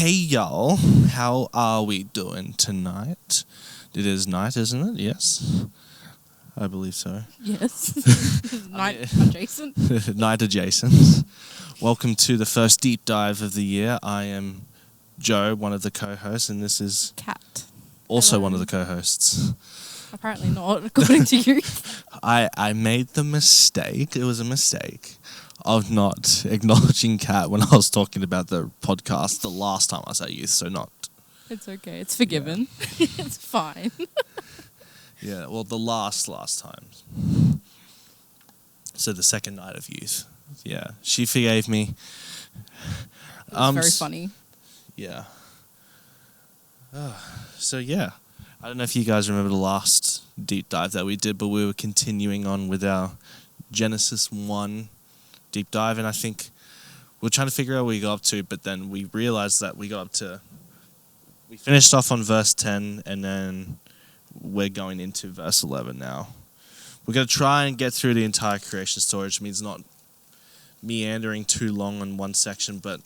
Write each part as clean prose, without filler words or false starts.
Hey y'all, how are we doing tonight? It is night, isn't it? Yes, I believe so. Yes. Night adjacent. Night adjacent. Welcome to the first deep dive of the year. I am Joe, one of the co-hosts, and this is Cat. also Hello. one of the co-hosts. Apparently not, according to you. I made the mistake, it was a mistake, of not acknowledging Kat when I was talking about the podcast the last time I was at youth, so not... It's okay. It's forgiven. Yeah. It's fine. Yeah, well, the last time. So the second night of youth. Yeah, she forgave me. It was very funny. Yeah. So, yeah. I don't know if you guys remember the last deep dive that we did, but we were continuing on with our Genesis 1 deep dive, and I think we were trying to figure out what we got up to, but then we realized that we finished off on verse 10, and then we're going into verse 11 now. We're going to try and get through the entire creation story, which means not meandering too long on one section, but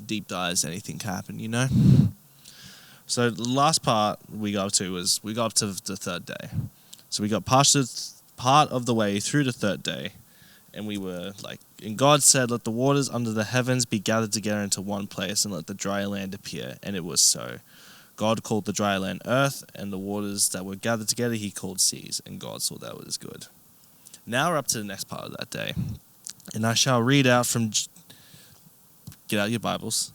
deep dives, anything can happen, you know? So the last part we got up to the third day. So we got part of the way through the third day, and we were like, and God said, "Let the waters under the heavens be gathered together into one place, and let the dry land appear." And it was so. God called the dry land earth, and the waters that were gathered together he called seas, and God saw that it was good. Now we're up to the next part of that day. And I shall read out from, get out your Bibles,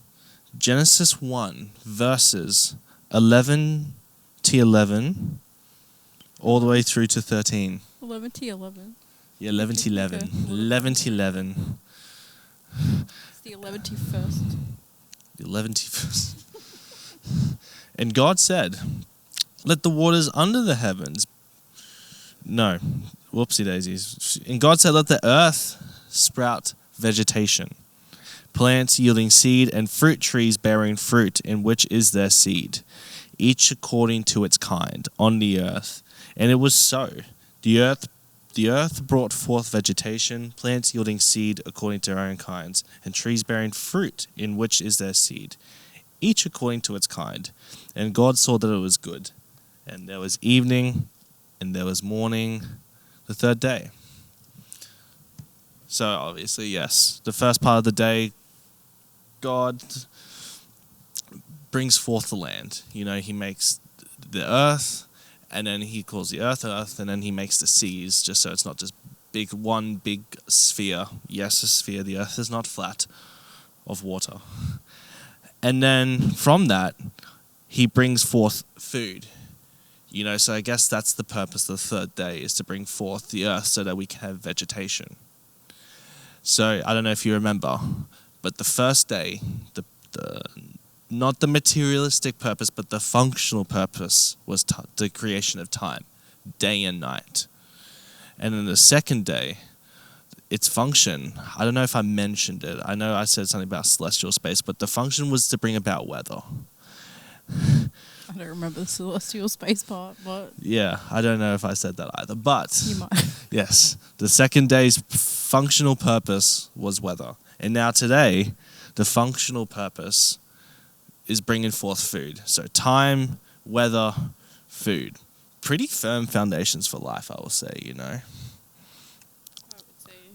Genesis 1, verses 11 to 11, all the way through to 13. 11 to 11. Yeah, 11 to 11. Okay. 11 to 11. It's the 11 to first. The 11 to first. And God said, "Let the waters under the heavens..." No, whoopsie daisies. And God said, "Let the earth sprout vegetation, plants yielding seed, and fruit trees bearing fruit, in which is their seed, each according to its kind, on the earth." And it was so. The earth brought forth vegetation, plants yielding seed according to their own kinds, and trees bearing fruit, in which is their seed, each according to its kind. And God saw that it was good. And there was evening, and there was morning, the third day. So obviously, yes, the first part of the day, God brings forth the land. You know, he makes the earth, and then he calls the earth, and then he makes the seas, just so it's not just one big sphere. Yes, a sphere. The earth is not flat, of water. And then from that, he brings forth food. You know, so I guess that's the purpose of the third day, is to bring forth the earth so that we can have vegetation. So I don't know if you remember, but the first day, the not the materialistic purpose, but the functional purpose was the creation of time, day and night. And then the second day, its function, I don't know if I mentioned it. I know I said something about celestial space, but the function was to bring about weather. I don't remember the celestial space part, but... Yeah, I don't know if I said that either, but... You might. Yes, the second day's functional purpose was weather. And now today, the functional purpose is bringing forth food. So time, weather, food. Pretty firm foundations for life, I will say, you know.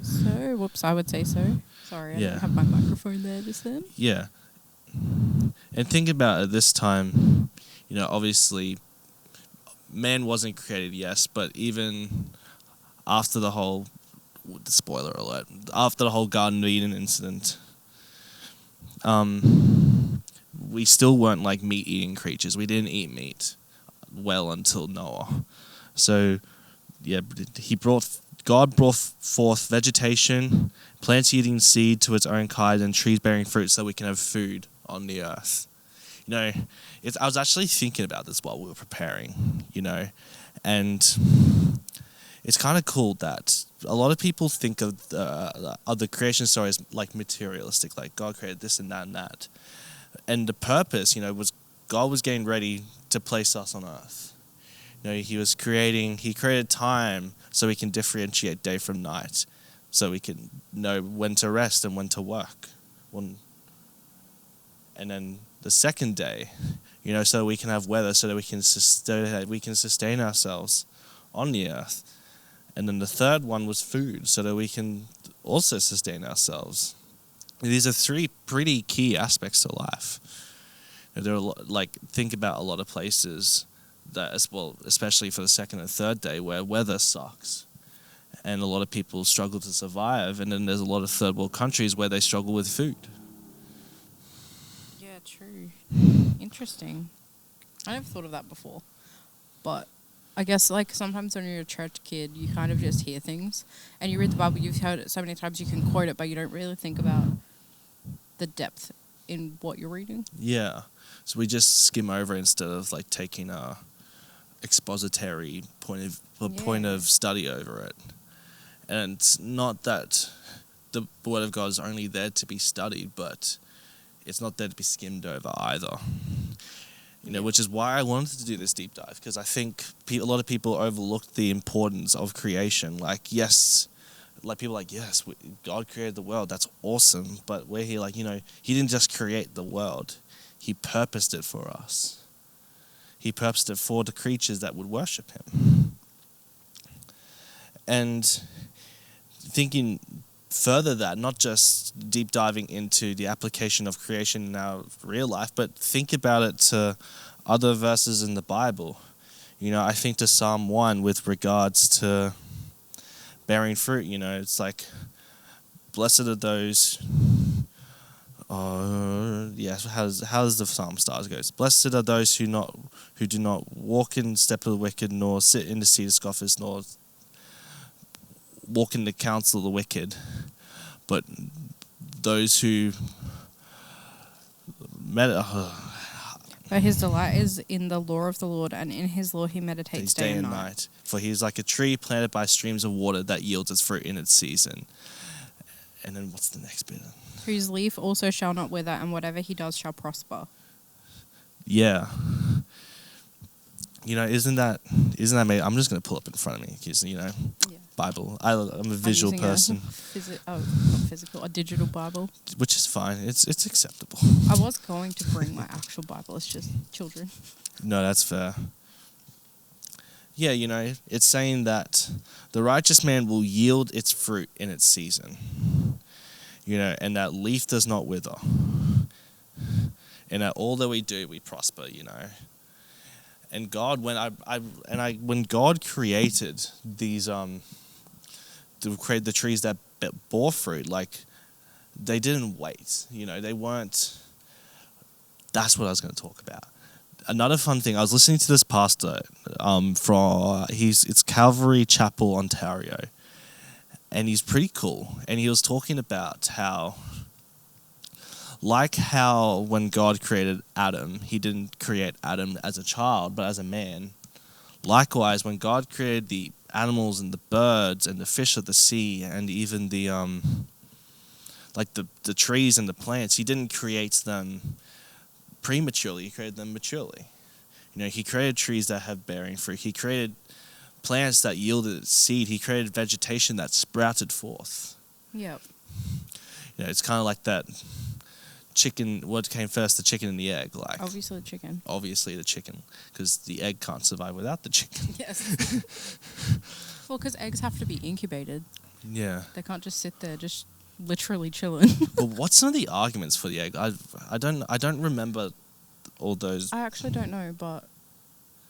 So, whoops, I would say so. Sorry, I didn't have my microphone there just then. Yeah. And think about it this time, you know, obviously, man wasn't created, yes, but even after the whole, spoiler alert, after the whole Garden of Eden incident, we still weren't like meat-eating creatures. We didn't eat meat well until Noah. So, yeah, God brought forth vegetation, plants yielding seed to its own kind, and trees bearing fruit so we can have food on the earth. You know, I was actually thinking about this while we were preparing, you know, and it's kind of cool that a lot of people think of the creation story as like materialistic, like God created this and that and that. And the purpose, you know, was God was getting ready to place us on earth. You know, he created time so we can differentiate day from night, so we can know when to rest and when to work. And then the second day, so we can have weather, so that we can sustain ourselves on the earth. And then the third one was food, so that we can also sustain ourselves. And these are three pretty key aspects to life. There are think about a lot of places that, as well, especially for the second and third day, where weather sucks, and a lot of people struggle to survive. And then there's a lot of third world countries where they struggle with food. Yeah, true. Interesting. I never thought of that before, but I guess sometimes when you're a church kid, you kind of just hear things, and you read the Bible. You've heard it so many times you can quote it, but you don't really think about the depth in what you're reading. Yeah, so we just skim over instead of taking a expository point of study over it. And it's not that the Word of God is only there to be studied, but it's not there to be skimmed over either. Which is why I wanted to do this deep dive, because I think a lot of people overlooked the importance of creation. People yes, God created the world, that's awesome, but we're here He didn't just create the world, He purposed it for us. He purposed it for the creatures that would worship Him. And thinking further that, not just deep diving into the application of creation in our real life, but think about it to other verses in the Bible. I think to Psalm 1 with regards to bearing fruit, it's blessed are those, how does the Psalm start? It goes, blessed are those who do not walk in step of the wicked, nor sit in the seat of scoffers, nor walk in the counsel of the wicked, but those who But his delight is in the law of the Lord, and in his law he meditates day and night. For he is like a tree planted by streams of water that yields its fruit in its season. And then what's the next bit? Whose leaf also shall not wither, and whatever he does shall prosper. Yeah. Isn't that amazing? I'm just going to pull up in front of me because, Bible. I'm a visual person. Not physical, a digital Bible. Which is fine. It's acceptable. I was going to bring my actual Bible. It's just children. No, that's fair. Yeah, it's saying that the righteous man will yield its fruit in its season. And that leaf does not wither. And that all that we do, we prosper, And God, when God created these, to create the trees that bore fruit, they didn't wait. They weren't. That's what I was going to talk about. Another fun thing, I was listening to this pastor it's Calvary Chapel, Ontario, and he's pretty cool. And he was talking about how when God created Adam, he didn't create Adam as a child, but as a man. Likewise, when God created the animals and the birds and the fish of the sea and even the trees and the plants, he didn't create them prematurely, he created them maturely. He created trees that have bearing fruit. He created plants that yielded seed. He created vegetation that sprouted forth. Yep. It's kind of like that chicken. What came first, the chicken and the egg? Obviously the chicken. Obviously the chicken, because the egg can't survive without the chicken. Yes. Well, because eggs have to be incubated. Yeah. They can't just sit there, just literally chilling. But what's some of the arguments for the egg? I don't remember all those. I actually don't know, but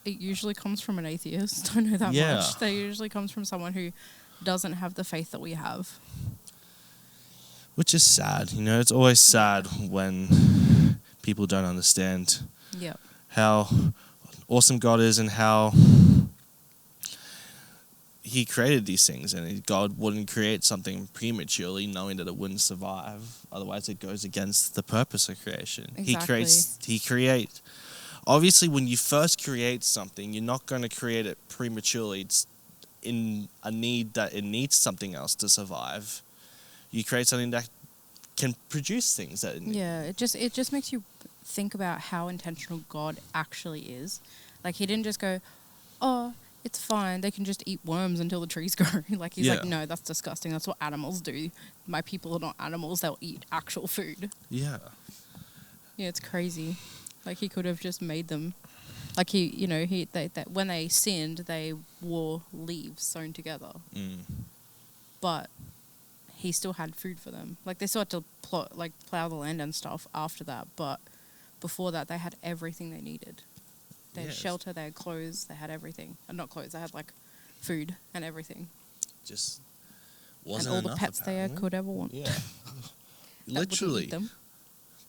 it usually comes from an atheist. I know that much. They usually comes from someone who doesn't have the faith that we have. Which is sad. It's always sad when people don't understand how awesome God is and how he created these things, and God wouldn't create something prematurely knowing that it wouldn't survive. Otherwise, it goes against the purpose of creation. Exactly. He creates. Obviously, when you first create something, you're not going to create it prematurely. It's in a need that it needs something else to survive. You create something that can produce things that it needs. Yeah, it just makes you think about how intentional God actually is. He didn't just go, oh, it's fine, they can just eat worms until the trees grow. He's like, no, that's disgusting. That's what animals do. My people are not animals. They'll eat actual food. Yeah. Yeah, it's crazy. Like, he could have just made them. Like, that when they sinned, they wore leaves sewn together. Mm. But he still had food for them. Like, they still had to plow the land and stuff after that. But before that, they had everything they needed. They had shelter, they had clothes, they had everything. Not clothes, they had, like, food and everything. Just wasn't and all enough, the pets apparently. they could ever want. Yeah. Literally.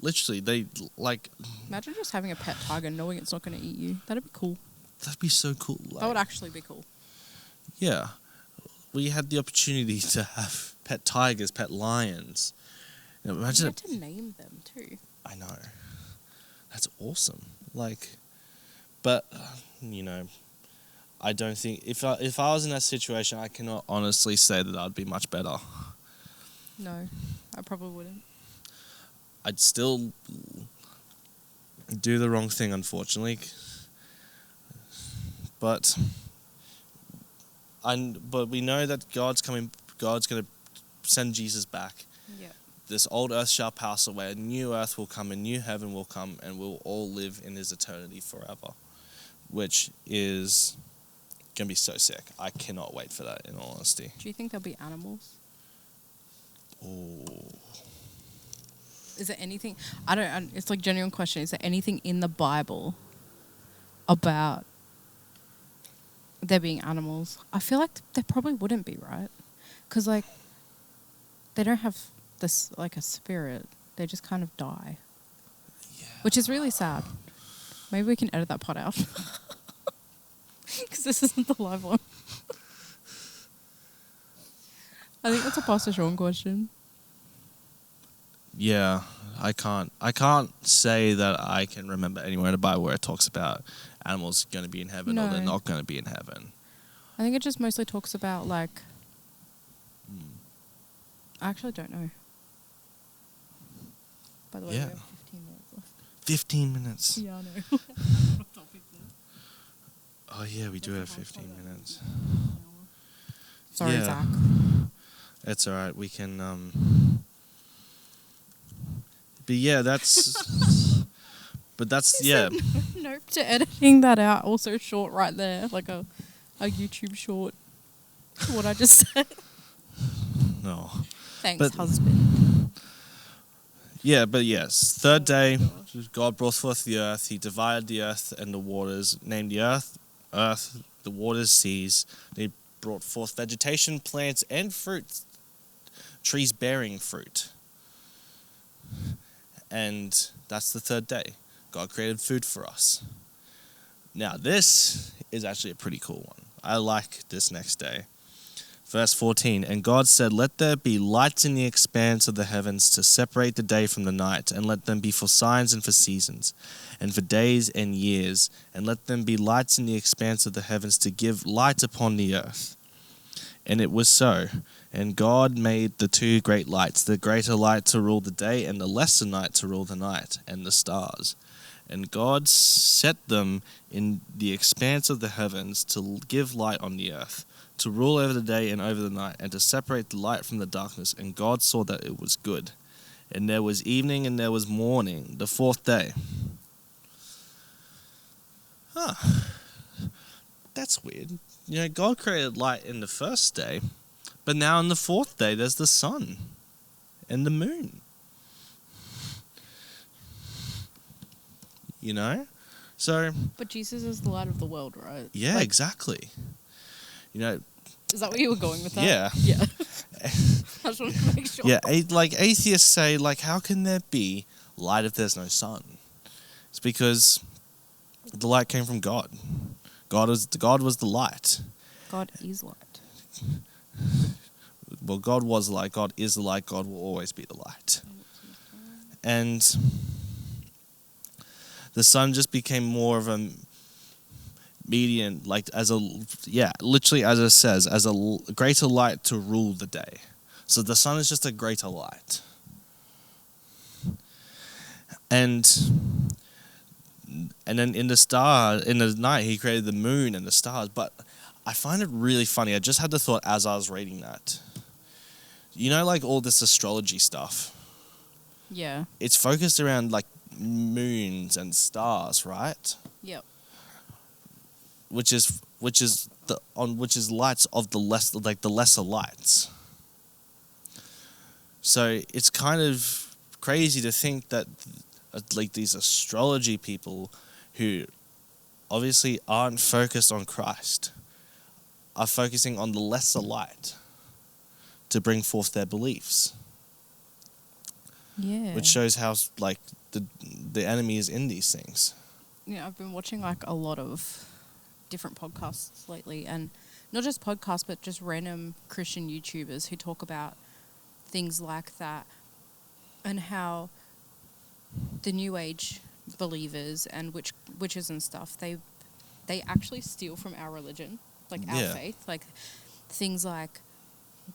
Literally, they, like... Imagine just having a pet tiger knowing it's not going to eat you. That'd be cool. That'd be so cool. Like, that would actually be cool. Yeah. We had the opportunity to have pet tigers, pet lions. You know, imagine you had to name them, too. I know. That's awesome. Like... But, you know, I don't think... If I was in that situation, I cannot honestly say that I'd be much better. No, I probably wouldn't. I'd still do the wrong thing, unfortunately. But we know that God's coming. God's going to send Jesus back. Yeah. This old earth shall pass away. A new earth will come. A new heaven will come, and we'll all live in His eternity forever, which is going to be so sick. I cannot wait for that, in all honesty. Do you think there'll be animals? Oh. Is there anything... it's like a genuine question. Is there anything in the Bible about there being animals? I feel like there probably wouldn't be, right? Because, like, they don't have this, like, a spirit. They just kind of die. Yeah. Which is really sad. Maybe we can edit that part out. Because this isn't the live one. I think that's a Pastor Sean question. Yeah, I can't say that I can remember anywhere in the Bible where it talks about animals going to be in heaven or they're not going to be in heaven. I think it just mostly talks about, like... I actually don't know. By the way, we have 15 minutes left. 15 minutes? Yeah, I know. Oh, yeah, we do have 15 minutes. Sorry, yeah. Zach. It's all right. We can... But yeah, that's... But that's... Yeah. Nope to editing that out. Also short right there. Like a YouTube short. What I just said. No. Thanks, husband. Yeah, but yes. Third day, God brought forth the earth. He divided the earth and the waters. Named the earth, the waters, seas. He brought forth vegetation, plants, and fruit. Trees bearing fruit. And that's the third day. God created food for us. Now, this is actually a pretty cool one. I like this next day. Verse 14, and God said, let there be lights in the expanse of the heavens to separate the day from the night, and let them be for signs and for seasons, and for days and years, and let them be lights in the expanse of the heavens to give light upon the earth. And it was so. And God made the two great lights, the greater light to rule the day, and the lesser light to rule the night, and the stars. And God set them in the expanse of the heavens to give light on the earth, to rule over the day and over the night, and to separate the light from the darkness. And God saw that it was good. And there was evening and there was morning, the fourth day. That's weird. You know, God created light in the first day, but now in the fourth day, there's the sun and the moon. You know? So... But Jesus is the light of the world, right? Yeah, like, exactly. You know... Is that where you were going with that? Yeah. Yeah. I just wanted to make sure. Yeah, like atheists say, like, how can there be light if there's no sun? It's because the light came from God. God was the light. God is light. Well, God was light. God is the light. God will always be the light. And the sun just became more of a median, like literally as it says, as a greater light to rule the day. So the sun is just a greater light. And then in the night, he created the moon and the stars. But I find it really funny. I just had the thought as I was reading that. You know, like all this astrology stuff. Yeah. It's focused around like moons and stars, right? Yep. Which is lights of the lesser lights. So it's kind of crazy to think that like these astrology people who obviously aren't focused on Christ are focusing on the lesser light to bring forth their beliefs. Yeah. Which shows how like the enemy is in these things. Yeah, I've been watching like a lot of different podcasts lately, and not just podcasts, but just random Christian YouTubers who talk about things like that, and how the New Age believers and witches and stuff, they actually steal from our religion, like our faith, like things like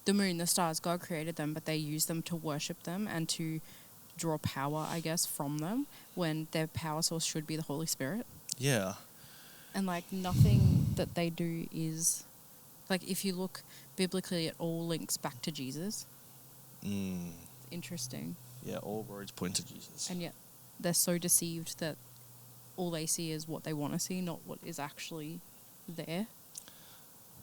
the moon, the stars. God created them, but they use them to worship them and to draw power, I guess, from them, when their power source should be the Holy Spirit. Yeah. And like nothing that they do is, like, if you look biblically, it all links back to Jesus. Interesting. Yeah, all roads point to Jesus. And yet they're so deceived that all they see is what they want to see, not what is actually there.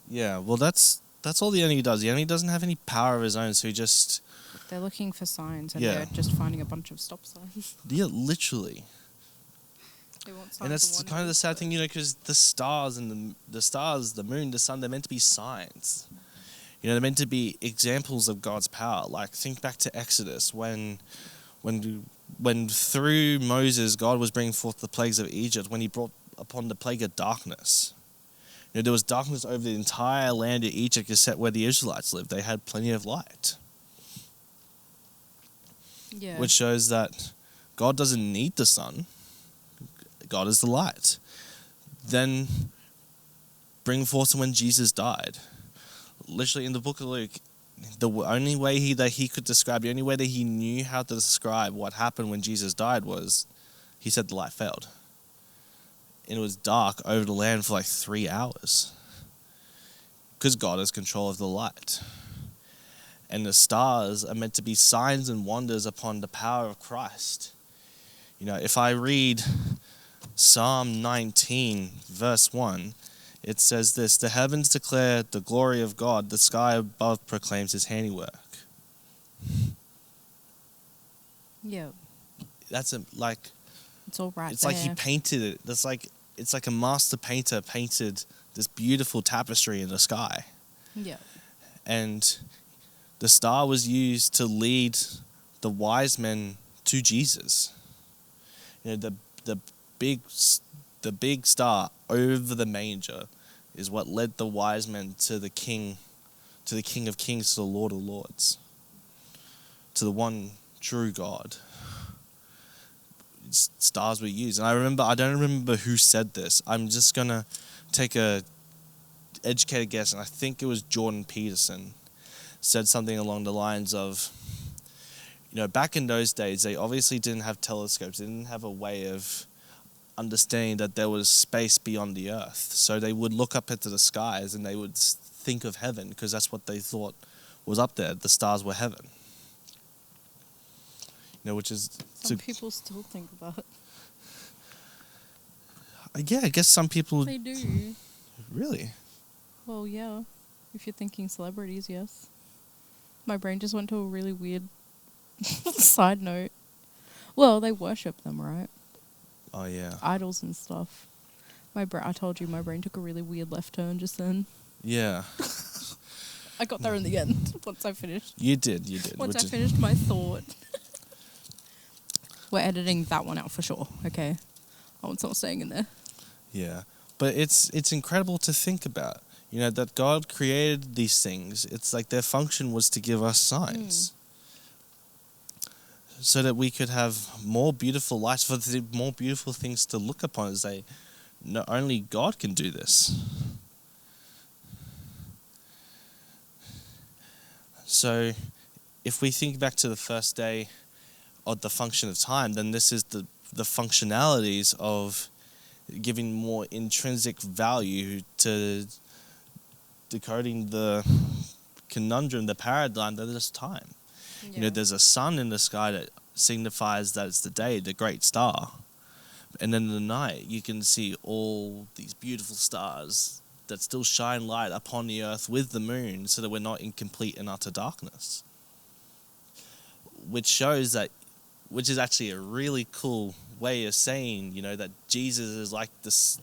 Yeah, well that's all the enemy does. The enemy doesn't have any power of his own, so he just... They're looking for signs, and they're just finding a bunch of stop signs. Yeah, literally. They want signs. And that's kind of the sad thing, because the stars and the moon, the sun, they're meant to be signs. They're meant to be examples of God's power. Like, think back to Exodus, when through Moses, God was bringing forth the plagues of Egypt, when he brought upon the plague of darkness. There was darkness over the entire land of Egypt except where the Israelites lived. They had plenty of light. Yeah. Which shows that God doesn't need the sun. God is the light. Then bring forth when Jesus died. Literally in the book of Luke, the only way that he could describe, the only way that he knew how to describe what happened when Jesus died was, he said the light failed. And it was dark over the land for like 3 hours. Because God has control of the light. And the stars are meant to be signs and wonders upon the power of Christ. If I read Psalm 19, verse 1, it says this: "The heavens declare the glory of God, the sky above proclaims his handiwork." Yeah. That's it's all right. It's there. like he painted it. It's like a master painter painted this beautiful tapestry in the sky. Yeah. And the star was used to lead the wise men to Jesus. The big star over the manger is what led the wise men to the King of Kings, to the Lord of Lords, to the one true God. Stars were used, and I don't remember who said this. I'm just gonna take a educated guess, and I think it was Jordan Peterson said something along the lines of, back in those days, they obviously didn't have telescopes. They didn't have a way of understanding that there was space beyond the earth. So they would look up into the skies and they would think of heaven, because that's what they thought was up there. The stars were heaven. Which is... Some people still think about it. Yeah, I guess some people... They do. Really? Well, yeah. If you're thinking celebrities, yes. My brain just went to a really weird side note. Well, they worship them, right? Oh, yeah. Idols and stuff. I told you, my brain took a really weird left turn just then. Yeah. I got there in the end, once I finished. You did. Once I finished my thought. We're editing that one out for sure, okay? Oh, it's not staying in there. Yeah. But it's incredible to think about. That God created these things. It's like their function was to give us signs. So that we could have more beautiful lights, for more beautiful things to look upon, as not only God can do this. So if we think back to the first day of the function of time, then this is the functionalities of giving more intrinsic value to decoding the conundrum, the paradigm that is time. Yeah. There's a sun in the sky that signifies that it's the day, the great star. And then in the night, you can see all these beautiful stars that still shine light upon the earth with the moon, so that we're not in complete and utter darkness. Which shows that, which is actually a really cool way of saying, that Jesus is like this,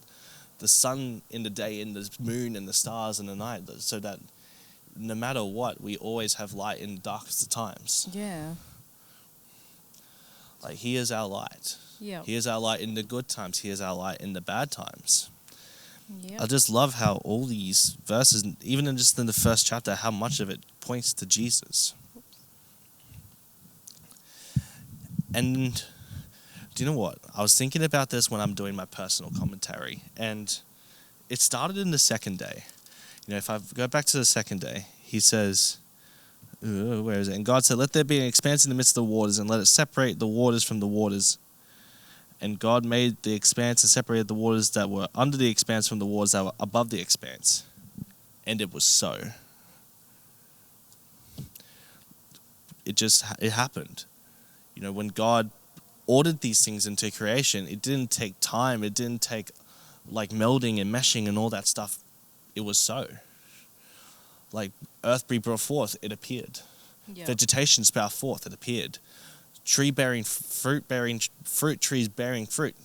the sun in the day and the moon and the stars in the night, so that no matter what, we always have light in the darkest of times. Yeah. Like, he is our light. Yeah. He is our light in the good times. He is our light in the bad times. Yeah. I just love how all these verses, even in the first chapter, how much of it points to Jesus. And do you know what? I was thinking about this when I'm doing my personal commentary, and it started in the second day. If I go back to the second day, he says, where is it? And God said, "Let there be an expanse in the midst of the waters, and let it separate the waters from the waters. And God made the expanse and separated the waters that were under the expanse from the waters that were above the expanse. And it was so." It happened. When God ordered these things into creation, it didn't take time. It didn't take like melding and meshing and all that stuff. It was so. Like earth be brought forth, it appeared. Yeah. Vegetation sprout forth, it appeared. Fruit trees bearing fruit,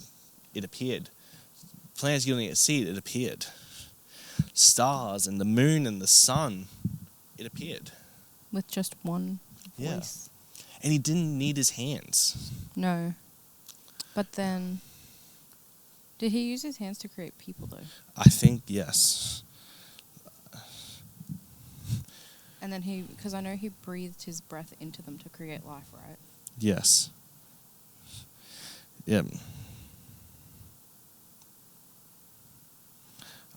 it appeared. Plants yielding its seed, it appeared. Stars and the moon and the sun, it appeared. With just one Yeah. voice. And he didn't need his hands. No. But then, did he use his hands to create people, though? I think yes. And then because I know he breathed his breath into them to create life, right? Yes. Yeah.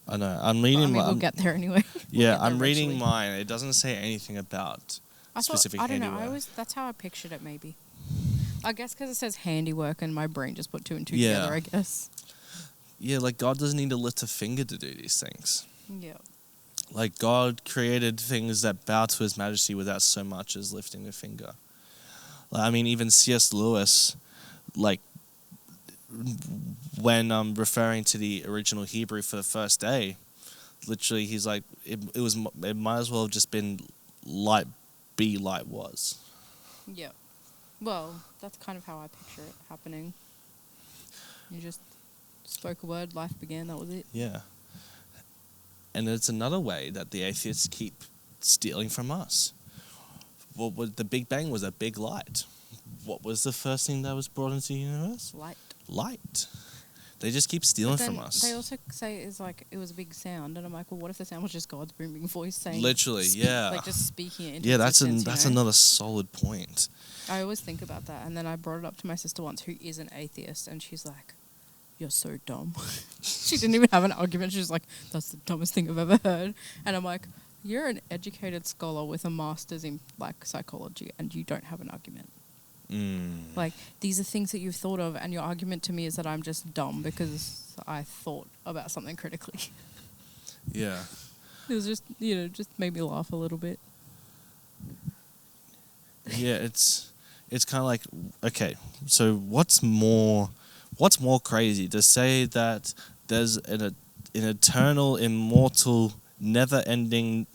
I know. I'm reading. We'll get there anyway. Yeah, I'm reading mine. It doesn't say anything about I specific don't handiwork. know. That's how I pictured it. Maybe. I guess because it says handiwork, and my brain just put two and two Yeah. together. I guess. Yeah, like God doesn't need to lift a finger to do these things. Yeah. Like God created things that bow to His Majesty without so much as lifting a finger. Like, I mean, even C.S. Lewis, like when referring to the original Hebrew for the first day, literally he's like, it might as well have just been light be light was. Yeah. Well, that's kind of how I picture it happening. You just spoke a word, life began, that was it. Yeah. And it's another way that the atheists keep stealing from us. Well, the Big Bang was a big light. What was the first thing that was brought into the universe? Light. They just keep stealing from us. They also say it was a big sound, and I'm like, well, what if the sound was just God's booming voice saying? Literally, yeah. Like just speaking it into yeah, existence, that's another solid point. I always think about that, and then I brought it up to my sister once, who is an atheist, and she's like, "You're so dumb." She didn't even have an argument. She was like, "That's the dumbest thing I've ever heard," and I'm like, "You're an educated scholar with a master's in like psychology, and you don't have an argument." Like, these are things that you've thought of, and your argument to me is that I'm just dumb because I thought about something critically. Yeah. It was just, just made me laugh a little bit. Yeah, it's kind of like, okay, so what's more crazy to say that there's an eternal, immortal, never-ending,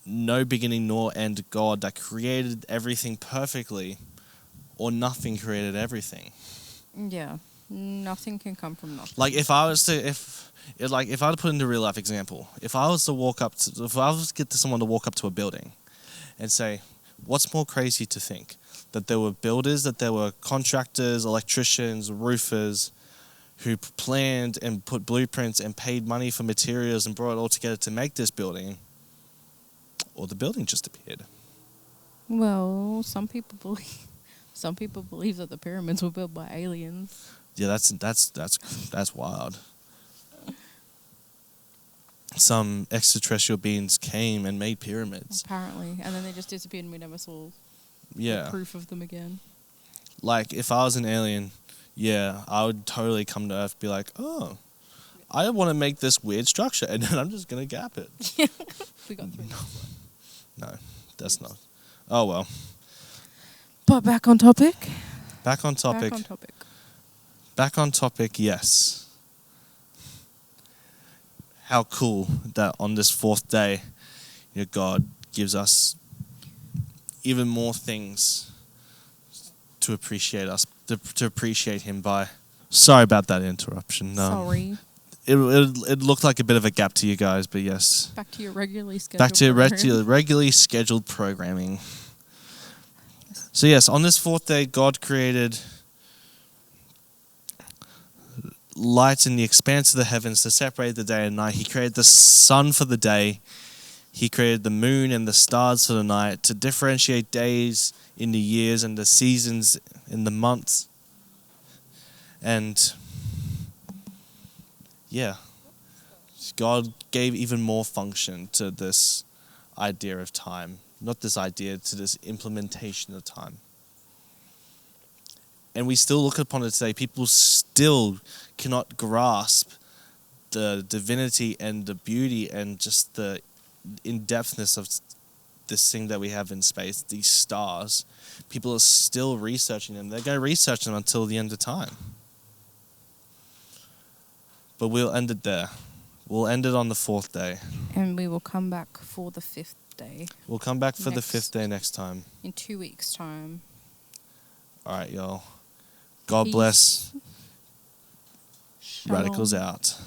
no beginning nor end God that created everything perfectly, or nothing created everything? Yeah, nothing can come from nothing. Like if I was to put into a real life example, if I was to get someone to walk up to a building and say, what's more crazy to think? That there were builders, that there were contractors, electricians, roofers who planned and put blueprints and paid money for materials and brought it all together to make this building, or the building just appeared? Well, some people believe that the pyramids were built by aliens. Yeah, that's wild. Some extraterrestrial beings came and made pyramids. Apparently, and then they just disappeared and we never saw proof of them again. Like, if I was an alien, yeah, I would totally come to Earth and be like, oh, I want to make this weird structure, and then I'm just going to gap it. We got 3 minutes. No, that's not. Oh, well. But back on topic. Back on topic. Back on topic. Back on topic, yes. How cool that on this fourth day, God gives us even more things to appreciate us, to appreciate him by. Sorry about that interruption. Sorry. It looked like a bit of a gap to you guys, but yes. Back to your regularly scheduled Back to program. regularly scheduled programming. So yes, on this fourth day, God created light in the expanse of the heavens to separate the day and night. He created the sun for the day. He created the moon and the stars for the night to differentiate days in the years and the seasons in the months. And yeah, God gave even more function to this idea of time. Not this idea, to this implementation of time. And we still look upon it today. People still cannot grasp the divinity and the beauty and just the in-depthness of this thing that we have in space, these stars. People are still researching them. They're going to research them until the end of time. But we'll end it there. We'll end it on the fourth day. And we will come back for the fifth day. We'll come back for the fifth day next time. In 2 weeks' time. All right, y'all. God Peace. bless. Shalom. Radicals out.